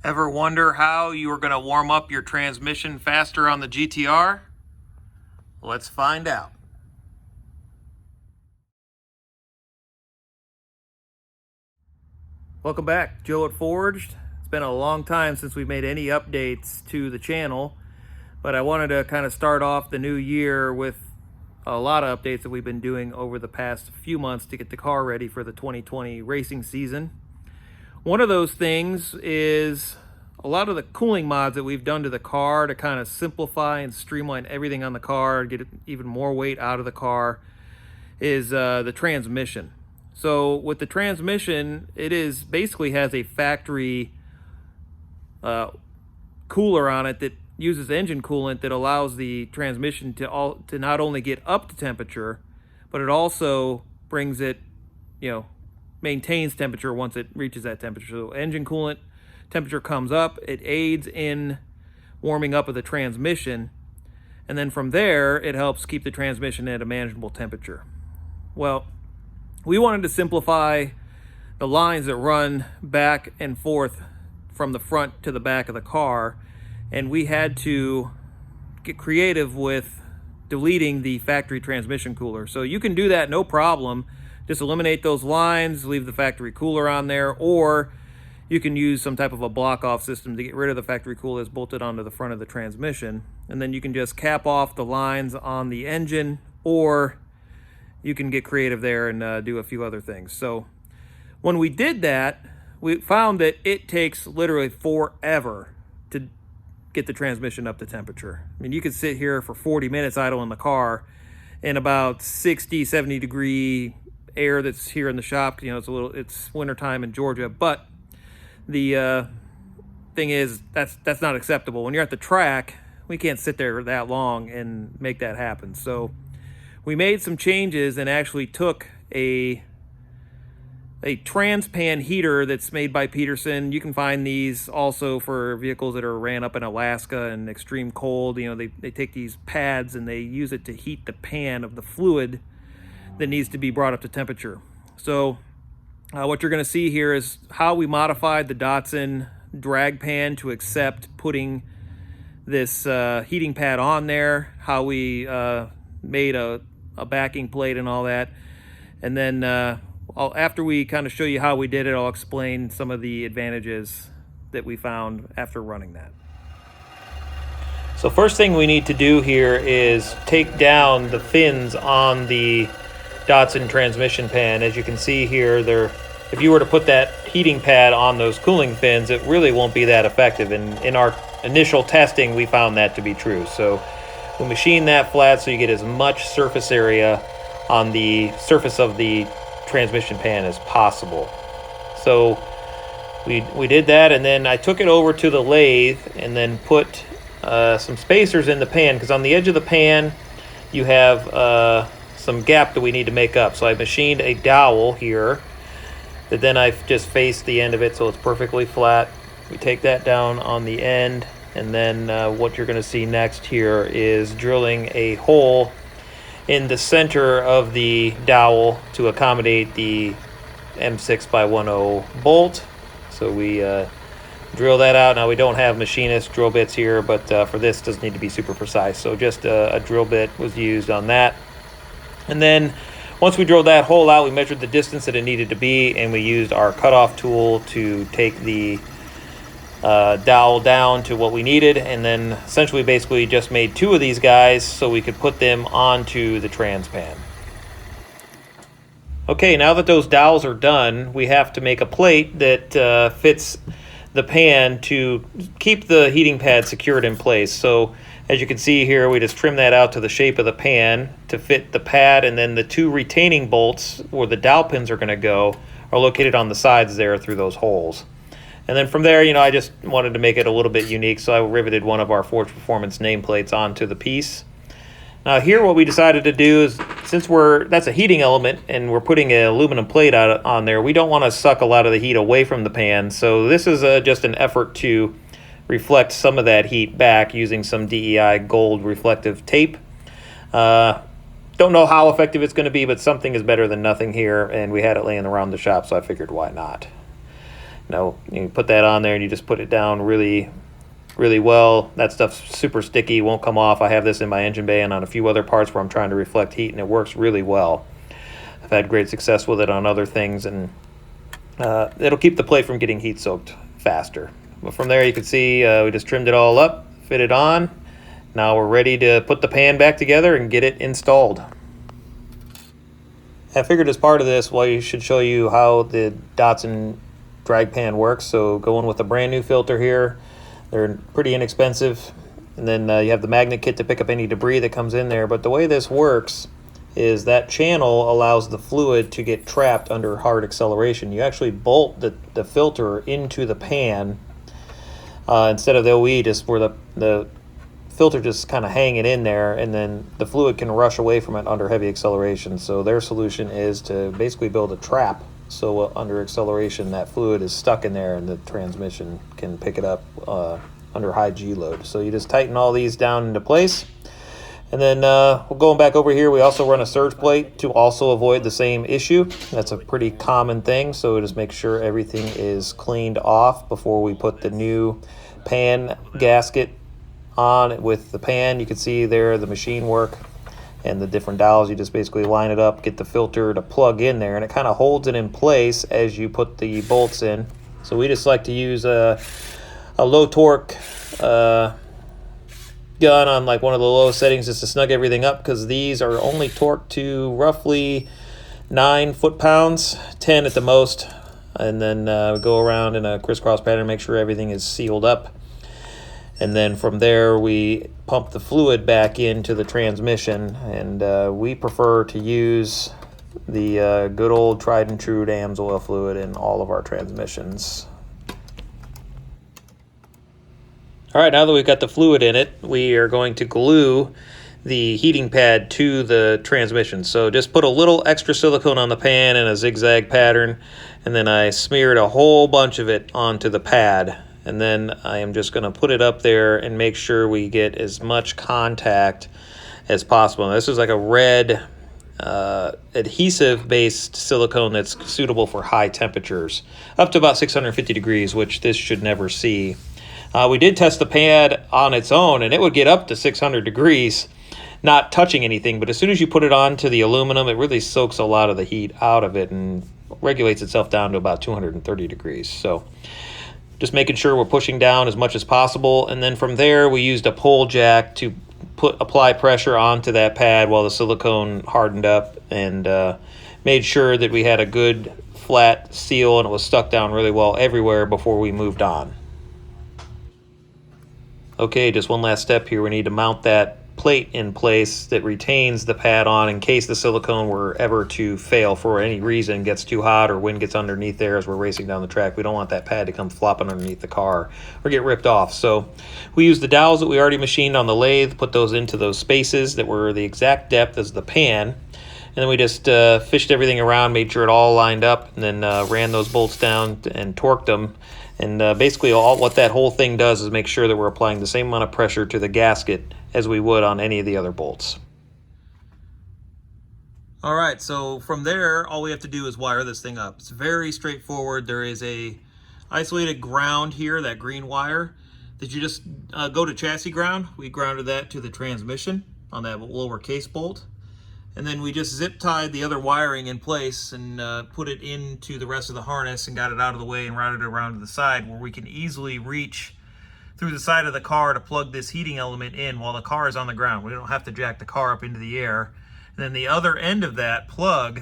Ever wonder how you are going to warm up your transmission faster on the GTR? Let's find out. Welcome back, Joe at Forged. It's been a long time since we've made any updates to the channel, but I wanted to kind of start off the new year with a lot of updates that we've been doing over the past few months to get the car ready for the 2020 racing season. One of those things is a lot of the cooling mods that we've done to the car to kind of simplify and streamline everything on the car, get even more weight out of the car, is the transmission. So with the transmission, it is basically has a factory cooler on it that uses engine coolant that allows the transmission to not only get up to temperature, but it also brings it, maintains temperature once it reaches that temperature. So engine coolant temperature comes up, it aids in warming up of the transmission, and then from there it helps keep the transmission at a manageable temperature. Well, we wanted to simplify the lines that run back and forth from the front to the back of the car, and we had to get creative with deleting the factory transmission cooler. So you can do that no problem, just eliminate those lines, leave the factory cooler on there, or you can use some type of a block off system to get rid of the factory cooler that's bolted onto the front of the transmission, and then you can just cap off the lines on the engine, or you can get creative there and do a few other things. So when we did that, we found that it takes literally forever to get the transmission up to temperature. I mean, you could sit here for 40 minutes idle in the car in about 60, 70 degree air that's here in the shop. It's wintertime in Georgia, but the thing is, that's not acceptable. When you're at the track, we can't sit there that long and make that happen. So we made some changes and actually took a Transpan heater that's made by Peterson. You can find these also for vehicles that are ran up in Alaska in extreme cold. They take these pads and they use it to heat the pan of the fluid that needs to be brought up to temperature. So what you're going to see here is how we modified the Datsun drag pan to accept putting this heating pad on there, how we made a backing plate and all that. And then after we kind of show you how we did it, I'll explain some of the advantages that we found after running that. So first thing we need to do here is take down the fins on the Datsun transmission pan. As you can see here, if you were to put that heating pad on those cooling fins, it really won't be that effective. And in our initial testing, we found that to be true. So we machine that flat so you get as much surface area on the surface of the transmission pan as possible. So we did that, and then I took it over to the lathe and then put some spacers in the pan, because on the edge of the pan you have some gap that we need to make up. So I machined a dowel here that then I've just faced the end of it so it's perfectly flat. We take that down on the end, and then what you're going to see next here is drilling a hole in the center of the dowel to accommodate the M6x10 bolt. So we drill that out. Now we don't have machinist drill bits here, but for this it doesn't need to be super precise. So just a drill bit was used on that. And then once we drilled that hole out, we measured the distance that it needed to be, and we used our cutoff tool to take the dowel down to what we needed, and then essentially basically just made two of these guys so we could put them onto the transpan. Okay, now that those dowels are done, we have to make a plate that fits the pan to keep the heating pad secured in place. So as you can see here, we just trim that out to the shape of the pan to fit the pad, and then the two retaining bolts where the dowel pins are going to go are located on the sides there through those holes. And then from there, I just wanted to make it a little bit unique, so I riveted one of our Forge Performance nameplates onto the piece. Now here what we decided to do is, since that's a heating element and we're putting an aluminum plate on there, we don't want to suck a lot of the heat away from the pan. So this is just an effort to reflect some of that heat back using some DEI gold reflective tape. Don't know how effective it's going to be, but something is better than nothing here, and we had it laying around the shop, so I figured why not. Now you put that on there and you just put it down really well. That stuff's super sticky, won't come off. I have this in my engine bay and on a few other parts where I'm trying to reflect heat, and it works really well. I've had great success with it on other things, and it'll keep the plate from getting heat soaked faster. But from there you can see we just trimmed it all up, fit it on. Now we're ready to put the pan back together and get it installed. I figured as part of this, well, you should show you how the Datsun drag pan works. So going with a brand new filter here, they're pretty inexpensive. And then you have the magnet kit to pick up any debris that comes in there. But the way this works is that channel allows the fluid to get trapped under hard acceleration. You actually bolt the filter into the pan instead of the OE, just where the filter just kind of hanging in there, and then the fluid can rush away from it under heavy acceleration. So their solution is to basically build a trap, so under acceleration that fluid is stuck in there and the transmission can pick it up under high G load. So you just tighten all these down into place, and then we're going back over here. We also run a surge plate to also avoid the same issue. That's a pretty common thing, so just make sure everything is cleaned off before we put the new pan gasket on with the pan. You can see there the machine work and the different dowels. You just basically line it up, get the filter to plug in there, and it kind of holds it in place as you put the bolts in. So we just like to use a low torque gun on like one of the low settings just to snug everything up, because these are only torqued to roughly 9 foot-pounds, 10 at the most. And then go around in a crisscross pattern, make sure everything is sealed up. And then from there we pump the fluid back into the transmission, and we prefer to use the good old tried and true AMS oil fluid in all of our transmissions. All right, now that we've got the fluid in it, we are going to glue the heating pad to the transmission. So just put a little extra silicone on the pan in a zigzag pattern, and then I smeared a whole bunch of it onto the pad. And then I am just going to put it up there and make sure we get as much contact as possible. Now, this is like a red adhesive-based silicone that's suitable for high temperatures, up to about 650 degrees, which this should never see. We did test the pad on its own, and it would get up to 600 degrees, not touching anything. But as soon as you put it onto the aluminum, it really soaks a lot of the heat out of it and regulates itself down to about 230 degrees. So just making sure we're pushing down as much as possible. And then from there, we used a pole jack to apply pressure onto that pad while the silicone hardened up, and made sure that we had a good flat seal and it was stuck down really well everywhere before we moved on. Okay, just one last step here. We need to mount that plate in place that retains the pad on in case the silicone were ever to fail for any reason, gets too hot or wind gets underneath there as we're racing down the track. We don't want that pad to come flopping underneath the car or get ripped off. So we used the dowels that we already machined on the lathe, put those into those spaces that were the exact depth as the pan, and then we just fished everything around, made sure it all lined up, and then ran those bolts down and torqued them. And basically what that whole thing does is make sure that we're applying the same amount of pressure to the gasket as we would on any of the other bolts. All right, so from there, all we have to do is wire this thing up. It's very straightforward. There is a isolated ground here, that green wire, that you just go to chassis ground. We grounded that to the transmission on that lower case bolt. And then we just zip tied the other wiring in place and put it into the rest of the harness and got it out of the way and routed it around to the side where we can easily reach through the side of the car to plug this heating element in while the car is on the ground. We don't have to jack the car up into the air. And then the other end of that plug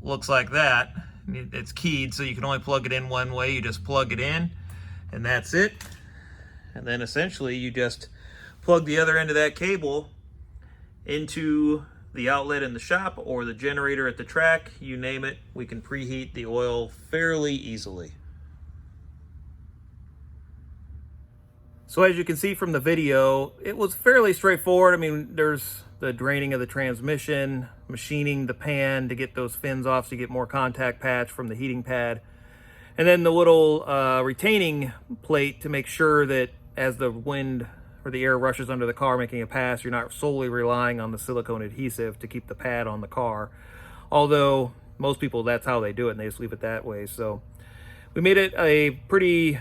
looks like that. It's keyed, so you can only plug it in one way. You just plug it in, and that's it. And then essentially you just plug the other end of that cable into the outlet in the shop or the generator at the track, you name it. We can preheat the oil fairly easily. So as you can see from the video, it was fairly straightforward. I mean, there's the draining of the transmission, machining the pan to get those fins off so you get more contact patch from the heating pad, and then the little retaining plate to make sure that as the wind or the air rushes under the car making a pass, you're not solely relying on the silicone adhesive to keep the pad on the car. Although most people, that's how they do it, and they just leave it that way. So We made it a pretty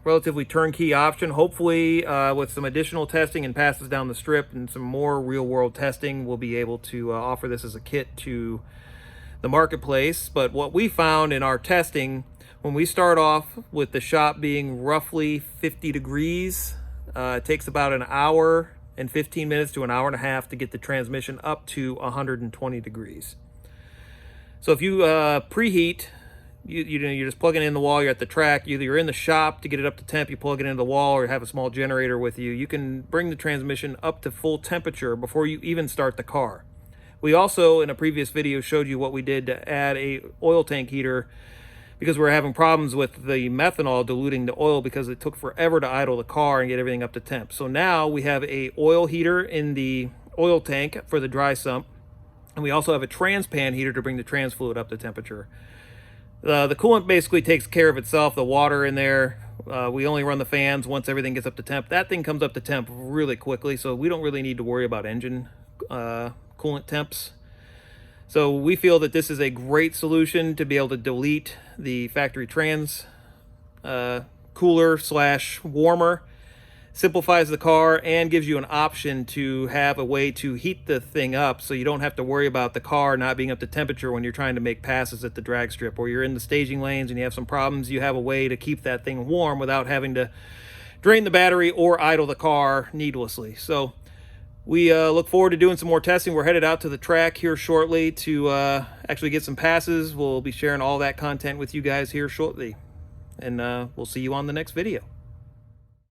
relatively turnkey option. Hopefully, with some additional testing and passes down the strip and some more real-world testing, we'll be able to offer this as a kit to the marketplace. But what we found in our testing, when we start off with the shop being roughly 50 degrees, it takes about an hour and 15 minutes to an hour and a half to get the transmission up to 120 degrees. So if you preheat, you're just plugging it in the wall, you're at the track, either you're in the shop to get it up to temp, you plug it into the wall, or have a small generator with you. You can bring the transmission up to full temperature before you even start the car. We also, in a previous video, showed you what we did to add a oil tank heater because we were having problems with the methanol diluting the oil because it took forever to idle the car and get everything up to temp. So now we have a oil heater in the oil tank for the dry sump, and we also have a transpan heater to bring the trans fluid up to temperature. The coolant basically takes care of itself, the water in there. We only run the fans once everything gets up to temp. That thing comes up to temp really quickly, so we don't really need to worry about engine coolant temps. So we feel that this is a great solution to be able to delete the factory trans cooler slash warmer. Simplifies the car and gives you an option to have a way to heat the thing up so you don't have to worry about the car not being up to temperature when you're trying to make passes at the drag strip, or you're in the staging lanes and you have some problems. You have a way to keep that thing warm without having to drain the battery or idle the car needlessly. So we look forward to doing some more testing. We're headed out to the track here shortly to actually get some passes. We'll be sharing all that content with you guys here shortly, and we'll see you on the next video.